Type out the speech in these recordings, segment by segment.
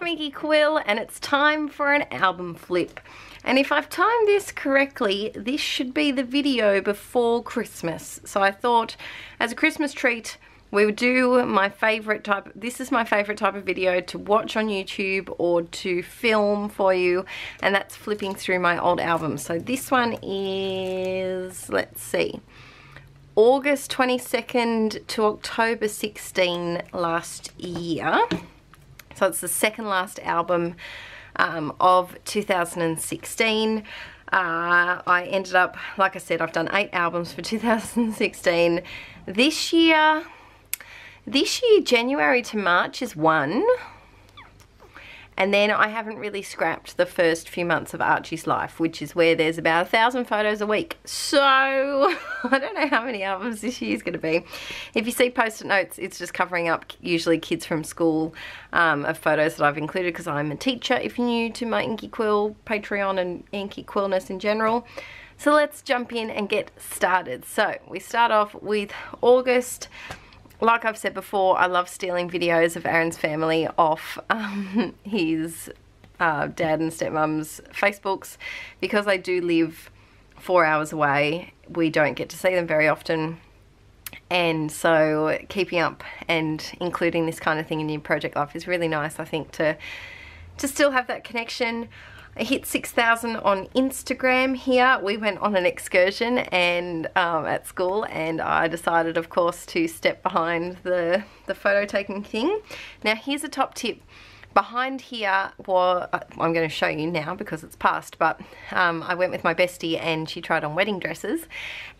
I'm Inkie Quill and it's time for an album flip. And if I've timed this correctly, this should be the video before Christmas. So I thought as a Christmas treat, we would do my favorite type. This is my favorite type of video to watch on YouTube or to film for you, and that's flipping through my old albums. So this one is, let's see, August 22nd to October 16 last year. So it's the second last album of 2016. I ended up, like I said, I've done 8 albums for 2016. This year, January to March is 1. And then I haven't really scrapped the first few months of Archie's life, which is where there's about 1,000 photos a week. So I don't know how many albums this year is going to be. If you see post-it notes, it's just covering up usually kids from school of photos that I've included because I'm a teacher, if you're new to my Inkie Quill Patreon and Inkie Quillness in general. So let's jump in and get started. So we start off with August. Like I've said before, I love stealing videos of Aaron's family off his dad and stepmom's Facebooks because they do live 4 hours away. We don't get to see them very often, and so keeping up and including this kind of thing in your project life is really nice, I think, to still have that connection. I hit 6,000 on Instagram here. We went on an excursion and at school, and I decided, of course, to step behind the photo taking thing. Now here's a top tip. Behind here, well, I'm going to show you now because it's past, but I went with my bestie and she tried on wedding dresses,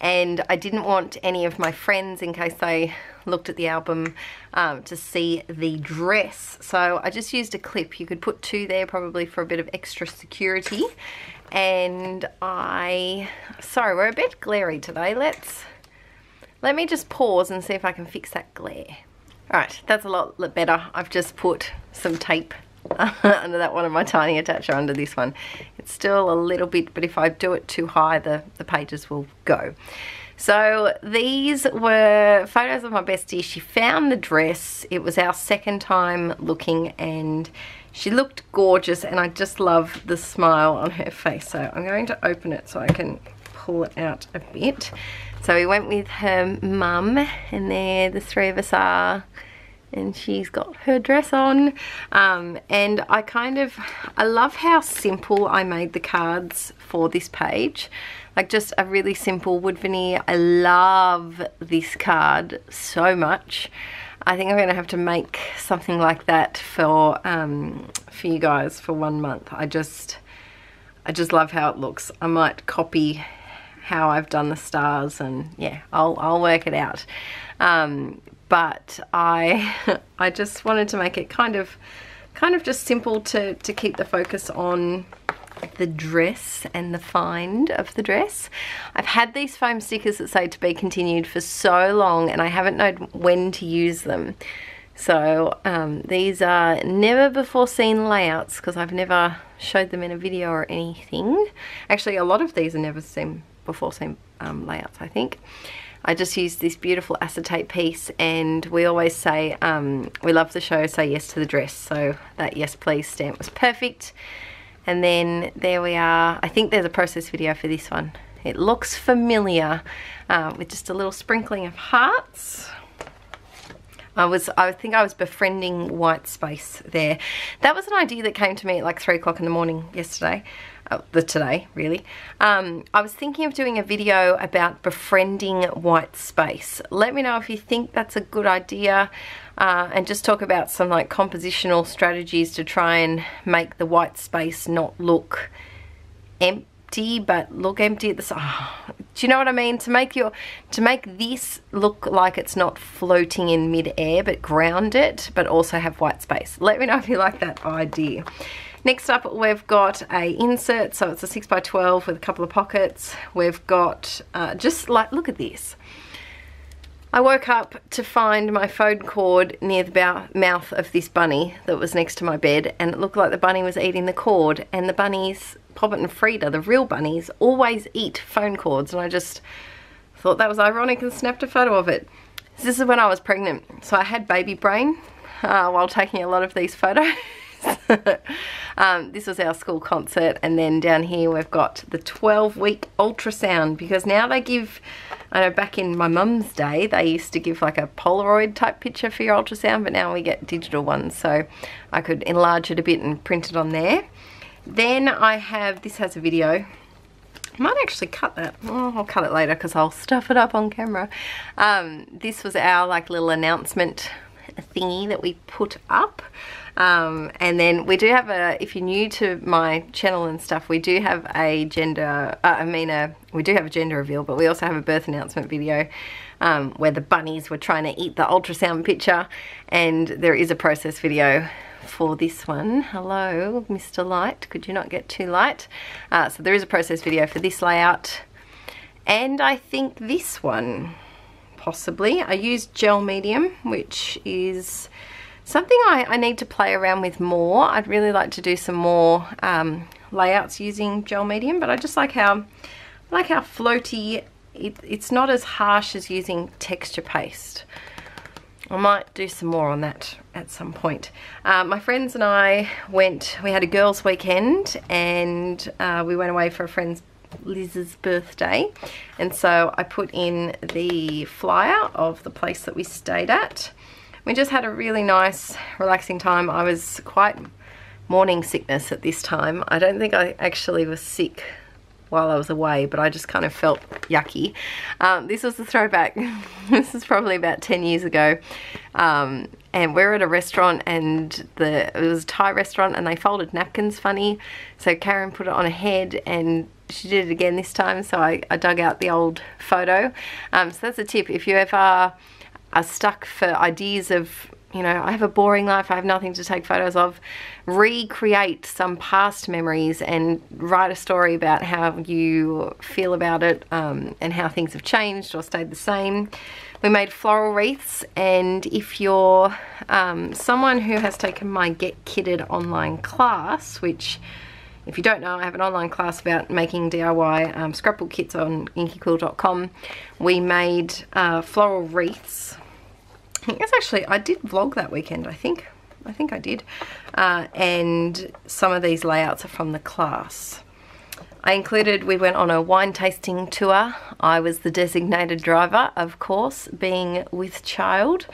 and I didn't want any of my friends, in case they looked at the album, to see the dress. So I just used a clip. You could put 2 there probably for a bit of extra security. And sorry, we're a bit glary today. Let me just pause and see if I can fix that glare. Alright, that's a lot better. I've just put some tape under that one of my tiny attacher under this one. It's still a little bit, but if I do it too high, the pages will go. So these were photos of my bestie. She found the dress. It was our second time looking, and she looked gorgeous, and I just love the smile on her face. So I'm going to open it so I can pull it out a bit. So we went with her mum, and there the 3 of us are, and she's got her dress on. And I love how simple I made the cards for this page. Like just a really simple wood veneer. I love this card so much. I think I'm going to have to make something like that for you guys for 1 month. I just love how it looks. I might copy how I've done the stars, and yeah, I'll work it out. But I just wanted to make it kind of just simple to keep the focus on the dress and the find of the dress. I've had these foam stickers that say to be continued for so long, and I haven't known when to use them. So these are never before seen layouts because I've never showed them in a video or anything. Actually, a lot of these are never seen before seen layouts, I think. I just used this beautiful acetate piece, and we always say we love the show, say yes to the dress. So that yes please stamp was perfect. And then there we are. I think there's a process video for this one. It looks familiar with just a little sprinkling of hearts. I think I was befriending white space there. That was an idea that came to me at like 3 o'clock in the morning yesterday. Today, really. I was thinking of doing a video about befriending white space. Let me know if you think that's a good idea, and just talk about some like compositional strategies to try and make the white space not look empty, but look empty at the side. Oh, do you know what I mean? To make this look like it's not floating in mid-air, but ground it, but also have white space. Let me know if you like that idea. Next up, we've got a insert, so it's a 6x12 with a couple of pockets. We've got, just like, look at this. I woke up to find my phone cord near the mouth of this bunny that was next to my bed, and it looked like the bunny was eating the cord, and the bunnies, Poppet and Frida, the real bunnies, always eat phone cords, and I just thought that was ironic and snapped a photo of it. This is when I was pregnant, so I had baby brain while taking a lot of these photos. This was our school concert, and then down here we've got the 12-week ultrasound, because now they give, I know back in my mum's day they used to give like a Polaroid type picture for your ultrasound, but now we get digital ones, so I could enlarge it a bit and print it on there. Then I have, this has a video. I might actually cut that. Oh, I'll cut it later because I'll stuff it up on camera. This was our like little announcement thingy that we put up. And then we do have a, if you're new to my channel and stuff, we do have a gender, we do have a gender reveal, but we also have a birth announcement video where the bunnies were trying to eat the ultrasound picture, and there is a process video for this one. Hello, Mr. Light, could you not get too light? So there is a process video for this layout, and I think this one, possibly. I used gel medium, which is something I need to play around with more. I'd really like to do some more layouts using gel medium, but I just like how floaty, it's not as harsh as using texture paste. I might do some more on that at some point. My friends and I we had a girls' weekend, and we went away for a friend's, Liz's, birthday, and so I put in the flyer of the place that we stayed at. We just had a really nice, relaxing time. I was quite morning sickness at this time. I don't think I actually was sick while I was away, but I just kind of felt yucky. This was the throwback. This is probably about 10 years ago. And we're at a restaurant, and it was a Thai restaurant, and they folded napkins funny. So Karen put it on her head, and she did it again this time. So I dug out the old photo. So that's a tip. If you ever are stuck for ideas of, you know, I have a boring life, I have nothing to take photos of, recreate some past memories and write a story about how you feel about it, and how things have changed or stayed the same. We made floral wreaths, and if you're someone who has taken my Get Kitted online class, which, if you don't know, I have an online class about making DIY scrapbook kits on inkiequill.com. We made floral wreaths. I think it's actually, I did vlog that weekend, I think I did. And some of these layouts are from the class. We went on a wine tasting tour. I was the designated driver, of course, being with child,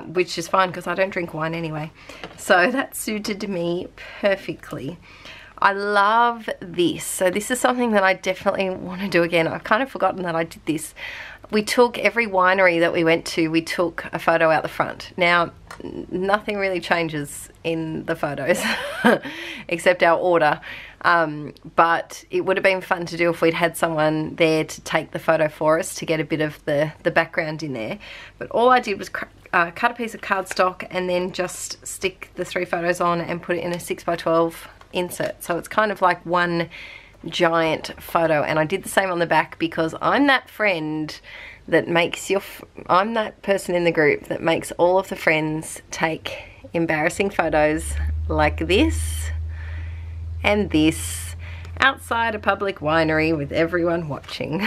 which is fine because I don't drink wine anyway. So that suited me perfectly. I love this. So this is something that I definitely want to do again. I've kind of forgotten that I did this. We took, every winery that we went to, we took a photo out the front. Now, nothing really changes in the photos except our order. But it would have been fun to do if we'd had someone there to take the photo for us, to get a bit of the background in there. But all I did was cut a piece of cardstock and then just stick the 3 photos on and put it in a 6x12 insert. So it's kind of like one giant photo, and I did the same on the back, because I'm that friend that makes I'm that person in the group that makes all of the friends take embarrassing photos like this and this outside a public winery with everyone watching.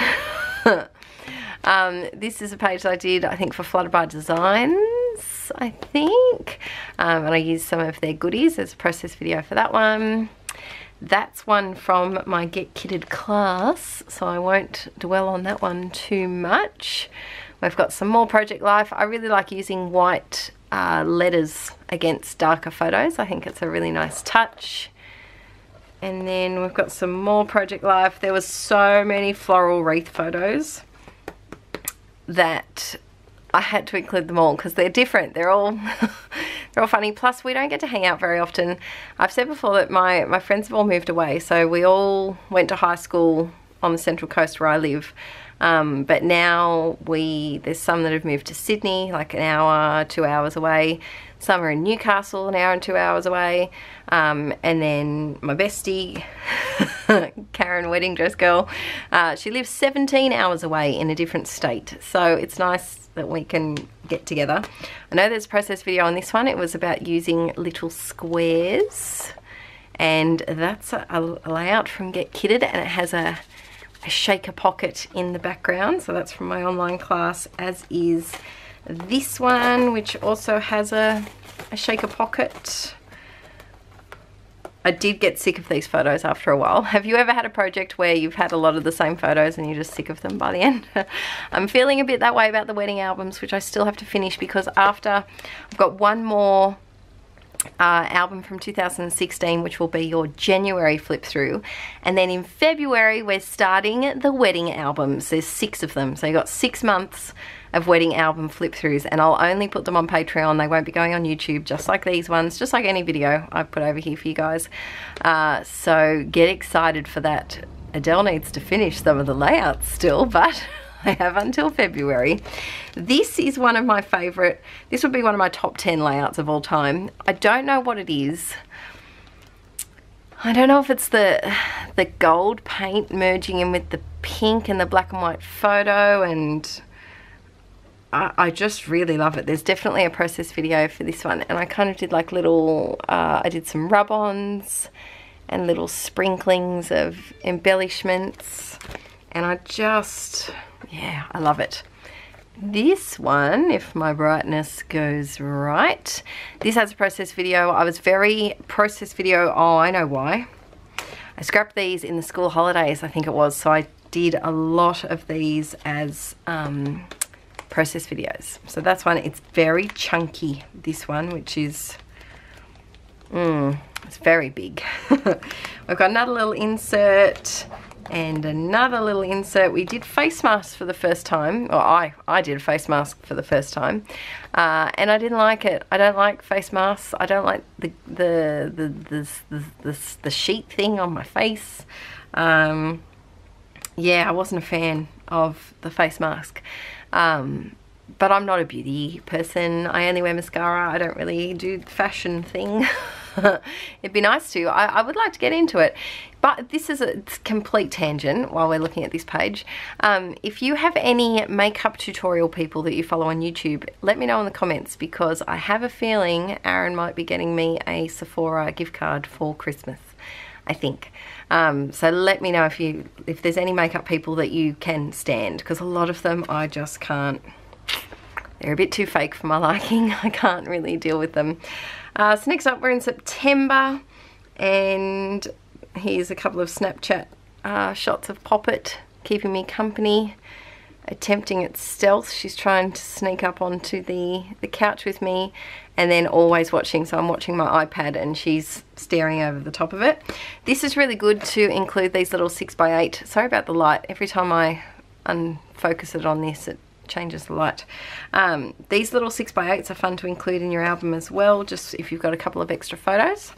This is a page that I did, I think, for Flooded by Designs, I think, and I used some of their goodies. There's a process video for that one. That's one from my Get Kitted class, so I won't dwell on that one too much. We've got some more Project Life. I really like using white letters against darker photos. I think it's a really nice touch. And then we've got some more Project Life. There was so many floral wreath photos that I had to include them all because they're different. They're all they're all funny. Plus, we don't get to hang out very often. I've said before that my friends have all moved away, so we all went to high school on the Central Coast where I live. But now there's some that have moved to Sydney, like an hour, 2 hours away. Some are in Newcastle, an hour and 2 hours away. And then my bestie, Karen, wedding dress girl, she lives 17 hours away in a different state. So it's nice that we can get together. I know there's a process video on this one. It was about using little squares. And that's a layout from Get Kitted, and it has a shaker pocket in the background. So that's from my online class, as is this one, which also has a shaker pocket. I did get sick of these photos after a while. Have you ever had a project where you've had a lot of the same photos and you're just sick of them by the end? I'm feeling a bit that way about the wedding albums, which I still have to finish, because after I've got one more album from 2016, which will be your January flip through, and then in February we're starting the wedding albums. There's 6 of them, so you got 6 months of wedding album flip throughs, and I'll only put them on Patreon. They won't be going on YouTube, just like these ones, just like any video I've put over here for you guys. So get excited for that. Adele needs to finish some of the layouts still, but I have until February. This is one of my favorite. This would be one of my top 10 layouts of all time. I don't know what it is. I don't know if it's the gold paint merging in with the pink and the black and white photo, and I just really love it. There's definitely a process video for this one, and I kind of did like little, I did some rub-ons and little sprinklings of embellishments, and I just, yeah, I love it. This one, if my brightness goes right, this has a process video. I was very process video, oh, I know why. I scrapped these in the school holidays, I think it was, so I did a lot of these as process videos. So that's one. It's very chunky, this one, which is it's very big. We've got another little insert and another little insert. We did face masks for the first time, or I did a face mask for the first time, and I didn't like it. I don't like face masks. I don't like the sheet thing on my face. Yeah, I wasn't a fan of the face mask. But I'm not a beauty person. I only wear mascara. I don't really do the fashion thing. It'd be nice to. I would like to get into it. But this is a complete tangent while we're looking at this page. If you have any makeup tutorial people that you follow on YouTube, let me know in the comments, because I have a feeling Aaron might be getting me a Sephora gift card for Christmas, I think. So let me know if there's any makeup people that you can stand, because a lot of them I just can't. They're a bit too fake for my liking. I can't really deal with them. So next up, we're in September, and here's a couple of Snapchat shots of Poppet keeping me company, attempting at stealth. She's trying to sneak up onto the couch with me, and then always watching. So I'm watching my iPad and she's staring over the top of it. This is really good to include these little 6x8. Sorry about the light. Every time I unfocus it on this, it changes the light. These little 6x8s are fun to include in your album as well, just if you've got a couple of extra photos.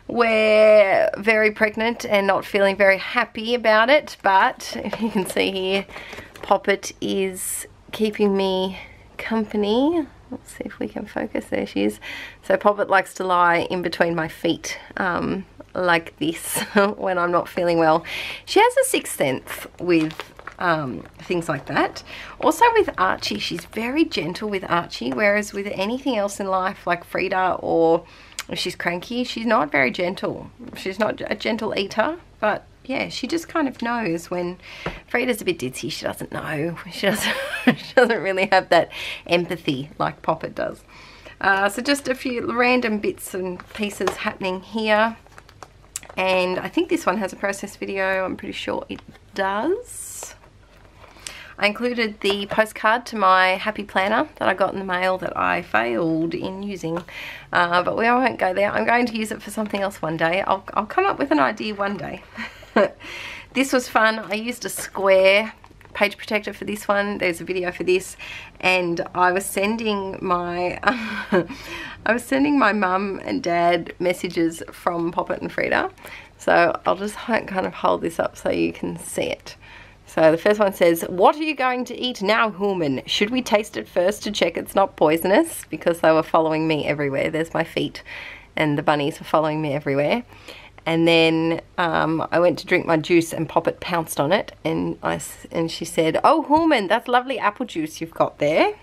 We're very pregnant and not feeling very happy about it, but if you can see here, Poppet is keeping me company. Let's see if we can focus. There she is. So Poppet likes to lie in between my feet like this when I'm not feeling well. She has a sixth sense with things like that. Also with Archie, she's very gentle with Archie, whereas with anything else in life like Frida, or if she's cranky, she's not very gentle. She's not a gentle eater, but yeah, she just kind of knows when Frida's a bit ditzy. She doesn't know. She doesn't really have that empathy like Poppet does. So just a few random bits and pieces happening here. And I think this one has a process video. I'm pretty sure it does. I included the postcard to my happy planner that I got in the mail that I failed in using, but we won't go there. I'm going to use it for something else one day. I'll come up with an idea one day. This was fun. I used a square page protector for this one. There's a video for this, and I was sending my my mum and dad messages from Poppet and Frida. So I'll just kind of hold this up so you can see it. So the first one says, "What are you going to eat now, human? Should we taste it first to check it's not poisonous?" Because they were following me everywhere. There's my feet, and the bunnies were following me everywhere. And then I went to drink my juice, and Poppet pounced on it, and she said, "Oh, human, that's lovely apple juice you've got there."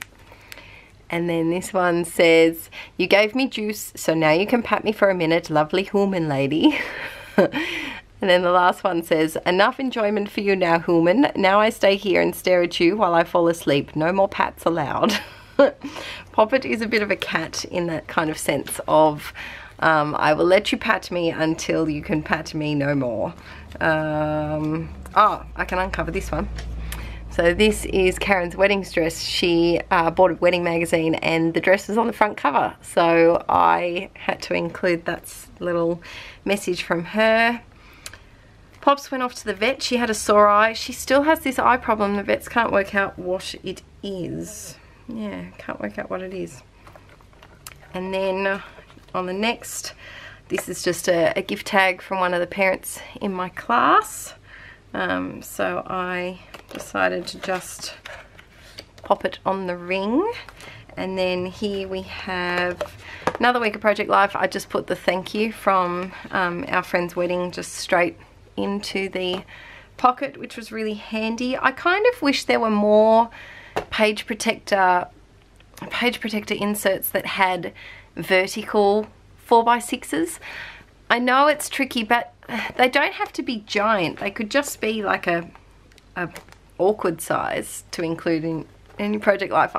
And then this one says, "You gave me juice, so now you can pat me for a minute, lovely human lady." And then the last one says, "Enough enjoyment for you now, human. Now I stay here and stare at you while I fall asleep. No more pats allowed." Poppet is a bit of a cat in that kind of sense of I will let you pat me until you can pat me no more. Oh, I can uncover this one. So this is Karen's wedding dress. She bought a wedding magazine and the dress is on the front cover. So I had to include that little message from her. Pops went off to the vet. She had a sore eye. She still has this eye problem. The vets can't work out what it is. Yeah, can't work out what it is. And then on the next, this is just a gift tag from one of the parents in my class. So I decided to just pop it on the ring. And then here we have another week of Project Life. I just put the thank you from our friend's wedding just straight into the pocket, which was really handy. I kind of wish there were more page protector inserts that had vertical 4x6s. I know it's tricky, but they don't have to be giant. They could just be like a awkward size to include in your Project Life.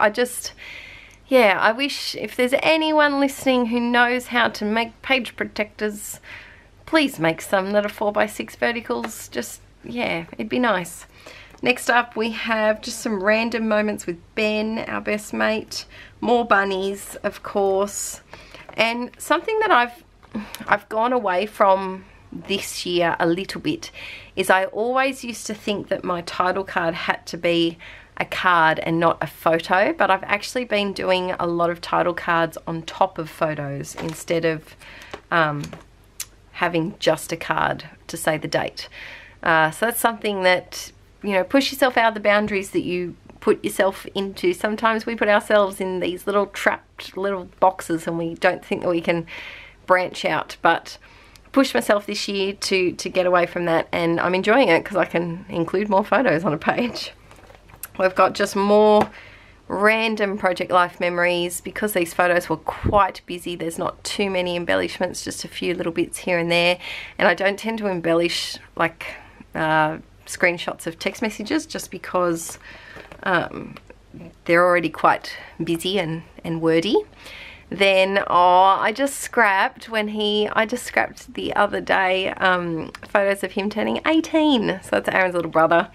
Yeah, I wish if there's anyone listening who knows how to make page protectors, please make some that are 4x6 verticals. Just, yeah, it'd be nice. Next up we have just some random moments with Ben, our best mate. More bunnies, of course. And something that I've gone away from this year a little bit is I always used to think that my title card had to be a card and not a photo, but I've actually been doing a lot of title cards on top of photos instead of having just a card to say the date. So that's something that, you know, push yourself out of the boundaries that you put yourself into. Sometimes we put ourselves in these little trapped little boxes and we don't think that we can branch out, but pushed myself this year to get away from that, and I'm enjoying it because I can include more photos on a page. We've got just more random Project Life memories. Because these photos were quite busy, there's not too many embellishments, just a few little bits here and there, and I don't tend to embellish like screenshots of text messages just because they're already quite busy and wordy. Then, I just scrapped the other day photos of him turning 18. So that's Aaron's little brother.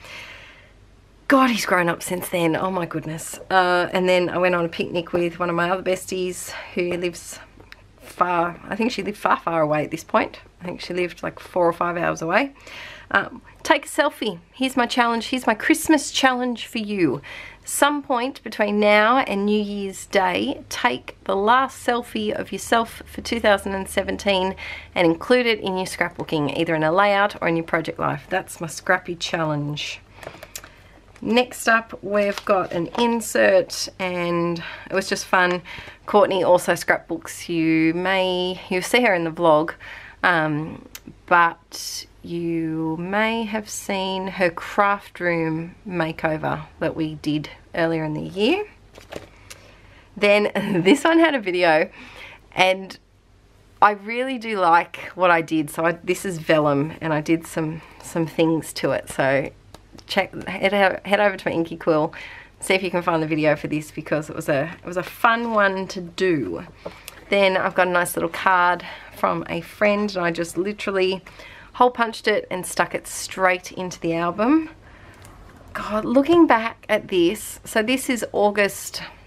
God, he's grown up since then. Oh my goodness. And then I went on a picnic with one of my other besties who lives far. I think she lived far away at this point. I think she lived like 4 or 5 hours away. Take a selfie. Here's my challenge. Here's my Christmas challenge for you. Some point between now and New Year's Day, take the last selfie of yourself for 2017 and include it in your scrapbooking, either in a layout or in your Project Life. That's my scrappy challenge. Next up, we've got an insert, and it was just fun. Courtney also scrapbooks. You'll see her in the vlog, but you may have seen her craft room makeover that we did earlier in the year. Then this one had a video, and I really do like what I did. So this is vellum, and I did some things to it. So head over to my Inkie Quill, see if you can find the video for this, because it was a fun one to do. Then I've got a nice little card from a friend, and I just literally hole punched it and stuck it straight into the album. God, looking back at this, so this is October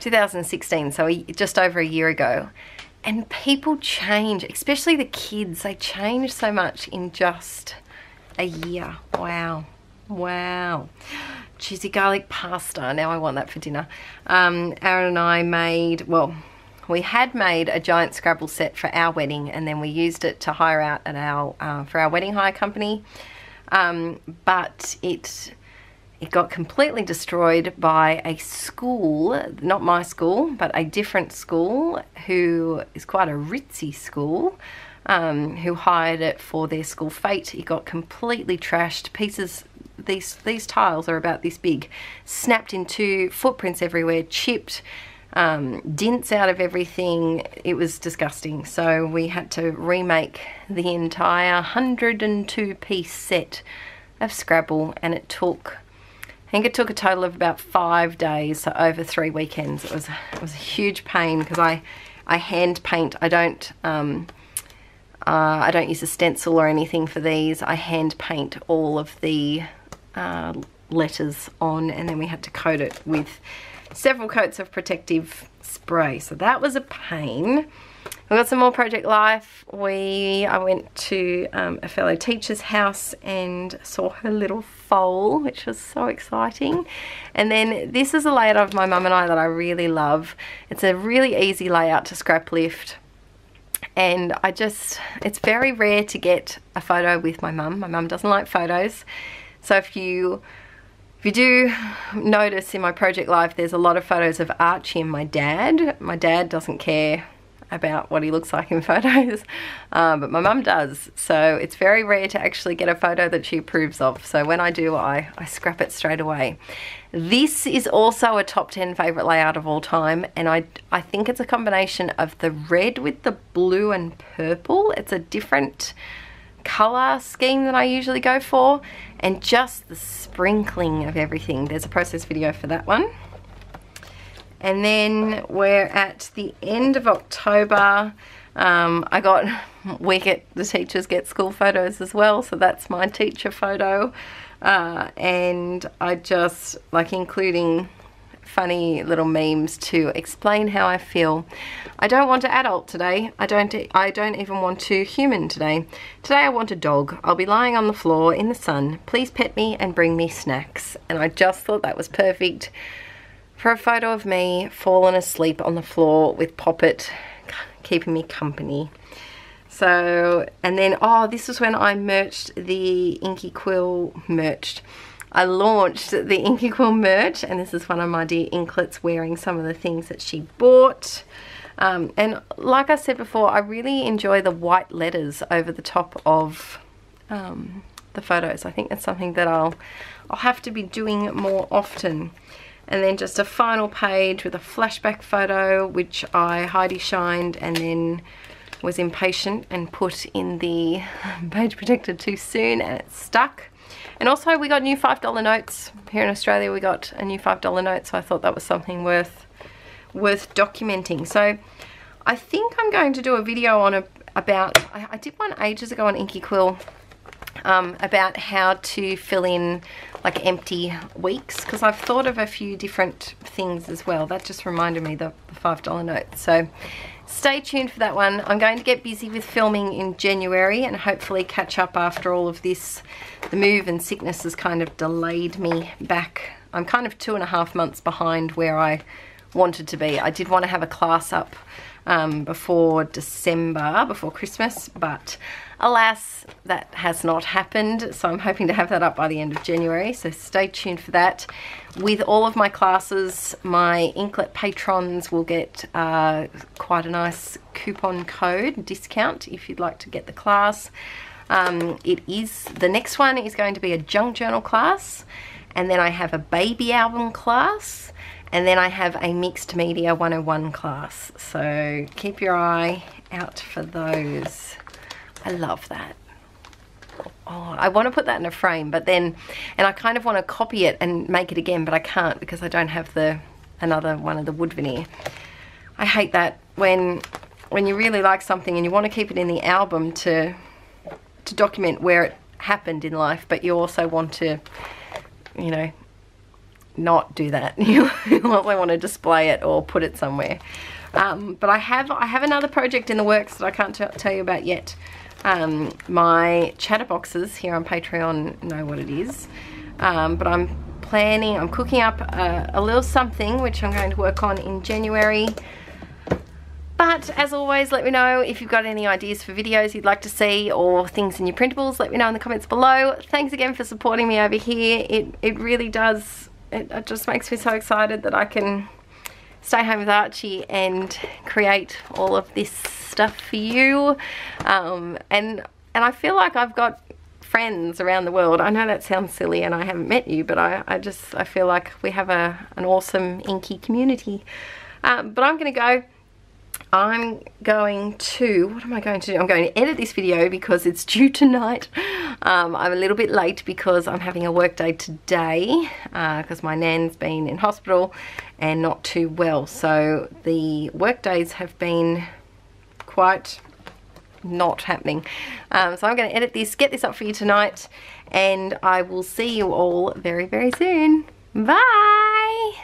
2016, so just over a year ago. And people change, especially the kids. They change so much in just a year. Wow. Wow. Cheesy garlic pasta. Now I want that for dinner. Aaron and I we had made a giant Scrabble set for our wedding, and then we used it to hire out at for our wedding hire company. But it got completely destroyed by a school, not my school, but a different school, who is quite a ritzy school, who hired it for their school fete. It got completely trashed. Pieces, these tiles are about this big, snapped in two, footprints everywhere, chipped, dints out of everything. It was disgusting. So we had to remake the entire 102 piece set of Scrabble, and it took I think it took a total of about 5 days, so over 3 weekends. It was a huge pain because I hand paint. I don't use a stencil or anything for these. I hand paint all of the letters on, and then we had to coat it with several coats of protective spray. So that was a pain. We got some more Project Life. I went to a fellow teacher's house and saw her little foal, which was so exciting. And then this is a layout of my mum and I that I really love. It's a really easy layout to scrap lift. And it's very rare to get a photo with my mum. My mum doesn't like photos. So if you do notice in my Project Life, there's a lot of photos of Archie and my dad. My dad doesn't care about what he looks like in photos, but my mum does. So it's very rare to actually get a photo that she approves of. So when I do, I scrap it straight away. This is also a top 10 favourite layout of all time, and I think it's a combination of the red with the blue and purple. It's a different colour scheme than I usually go for, and just the sprinkling of everything. There's a process video for that one. And then we're at the end of October. I got the teachers get school photos as well, so that's my teacher photo. And I just like including funny little memes to explain how I feel. I don't want an adult today. I don't even want to human today. Today I want a dog. I'll be lying on the floor in the sun. Please pet me and bring me snacks. And I just thought that was perfect for a photo of me falling asleep on the floor with Poppet keeping me company. So, and then, oh, this was when I merched the Inkie Quill I launched the Inkie Quill merch, and this is one of my dear Inklets wearing some of the things that she bought. And like I said before, I really enjoy the white letters over the top of the photos. I think that's something that I'll have to be doing more often. And then just a final page with a flashback photo, which I Heidi shined and then was impatient and put in the page protector too soon, and it stuck. And also we got new $5 notes. Here in Australia we got a new $5 note, so I thought that was something worth documenting. So I think I'm going to do a video on I did one ages ago on Inkie Quill about how to fill in like empty weeks, because I've thought of a few different things as well. That just reminded me the $5 note. So stay tuned for that one. I'm going to get busy with filming in January and hopefully catch up after all of this. The move and sickness has kind of delayed me back. I'm kind of 2.5 months behind where I wanted to be. I did want to have a class up before December, before Christmas, but alas, that has not happened. So I'm hoping to have that up by the end of January, so stay tuned for that. With all of my classes, my Inklet patrons will get quite a nice coupon code discount if you'd like to get the class. The next one is going to be a junk journal class, and then I have a baby album class, and then I have a mixed media 101 class. So keep your eye out for those. I love that. Oh, I want to put that in a frame, but then, and I kind of want to copy it and make it again, but I can't because I don't have another one of the wood veneer. I hate that when you really like something and you want to keep it in the album to document where it happened in life, but you also want to, you know, not do that. You also want to display it or put it somewhere. But I have another project in the works that I can't tell you about yet. My chatterboxes here on Patreon know what it is, but I'm cooking up a little something which I'm going to work on in January. But as always, let me know if you've got any ideas for videos you'd like to see or things in your printables. Let me know in the comments below. Thanks again for supporting me over here. It really does, it just makes me so excited that I can stay home with Archie and create all of this stuff for you. And I feel like I've got friends around the world. I know that sounds silly and I haven't met you, but I feel like we have an awesome Inkie community. But I'm gonna go. I'm going to, what am I going to do? I'm going to edit this video because it's due tonight. I'm a little bit late because I'm having a work day today because my nan's been in hospital and not too well. So the work days have been quite not happening. So I'm going to edit this, get this up for you tonight, and I will see you all very, very soon. Bye!